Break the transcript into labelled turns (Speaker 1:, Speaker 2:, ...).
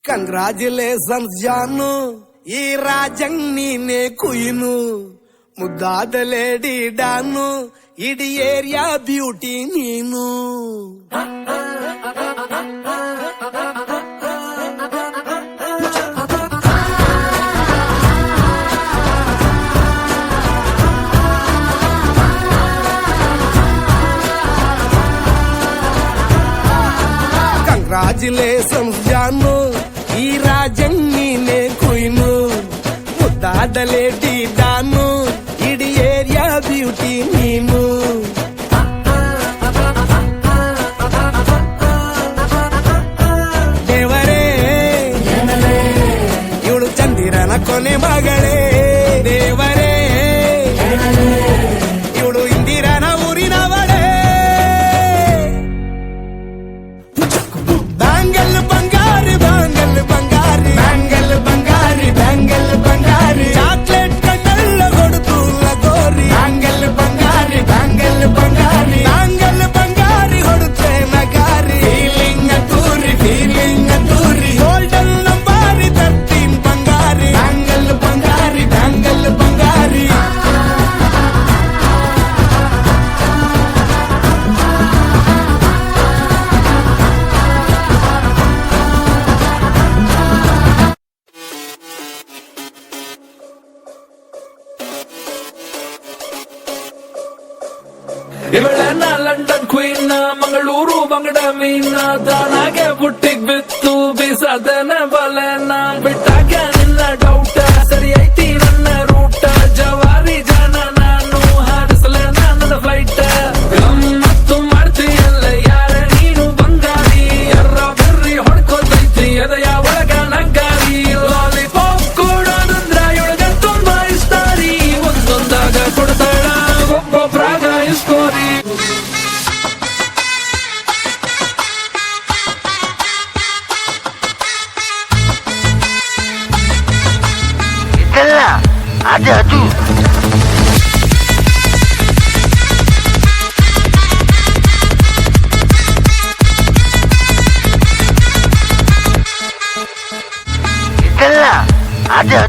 Speaker 1: Congratulations ಜಾನು, ಈ ರಾಜಂಗ್ ನೀನೆ ಕುಯ್ನು, ಮುದ್ದಾದ ಲೇಡಿ ಡಾನು, ಇಡೀ ಏರಿಯಾ ಬ್ಯೂಟಿ ನೀನು. ಕಂಗ್ರಾಚುಲೇಷನ್ಸ್ ಜಾನು, ಈ ರಾಜಂಗ್ ನೀನೆ ಕುಯ್ನು, ಮುದ್ದಾದ ಲೇಡಿ ಡಾನು, ಇಡೀ ಏರಿಯಾ ಬ್ಯೂಟಿ ನೀನು. ದೇವರೇ ಇವಳು ಚಂದಿರನ ಕೊನೆ ಮಗಳೇ, ದೇವರೇ ಇವಳು ಇಂದಿರನ ಊರಿನವಳೇ. ಬ್ಯಾಂಗಲ್ ಬಂಗಾರಿ ಬ್ಯಾಂಗಲ್ ಬಂಗಾರಿ ಬ್ಯಾಂಗಲ್ ಬಂಗಾರಿ ಬ್ಯಾಂಗಲ್ ಬಂಗಾರಿ, ಚಾಕ್ಲೇಟ್ ಕಣ್ಣೆಲ್ಲ ಕೊಡುತ್ತು ಲಗೋರಿ. ಬ್ಯಾಂಗಲ್ ಬಂಗಾರಿ ಬ್ಯಾಂಗಲ್ ಬಂಗಾರಿ ಬ್ಯಾಂಗಲ್ ಬಂಗಾರಿ ಹೊಡುತ್ತೆ ನಗಾರಿ. ಫೀಲಿಂಗ್ ತೂರಿ ಗೋಲ್ಡನ್ ನಂಬಾರಿ 13 ಬಂಗಾರಿ. ಬ್ಯಾಂಗಲ್ ಬಂಗಾರಿ ಬ್ಯಾಂಗಲ್ ಬಂಗಾರಿ.
Speaker 2: ಇವಳನ್ನ ಲಂಡನ್ ಕ್ವೀನ್, ಮಂಗಳೂರು ಬಂಗಡ ಮೀನ, ತಾನಾಗೆ ಬುಟ್ಟಿಗ್ ಬಿತ್ತು ಬೀಸದನ ಬಲೆನ. ಬಿಟ್ಟಾಗ ನಿನ್ನ ಡೌಟ, ಸರಿ ಐತಿ ನನ್ನ ರೂಟ, ಜವಾರಿ ಜನ ನಾನು ಹಾರಿಸಲ ನನ್ನ ಫ್ಲೈಟ್. ಗಮ್ಮತ್ತು ಮಾಡ್ತೀಯಲ್ಲ ಯಾರ ನೀನು ಬಂಗಾರಿ, ಎರ್ರ ಬೆರ್ರಿ ಹೊಡ್ಕೋತೈತಿ ಎದೆಯ ಒಳಗ ನಗ್ಗಾರಿ. ಲಾಲಿಪಾಪ್ ಕೊಡೋದಂದ್ರ ಇವಳಗ ತುಂಬಾ ಇಷ್ಟಾರಿ, ಒಂದೊಂದಾಗ ಕೊಡ್ತಾಳ ಒಬ್ಬೊಬ್ರಾಗ ಇಸ್ಕೋರಿ.
Speaker 3: ಇದಲ್ಲ ಅದು ಇದಲ್ಲ ಅದು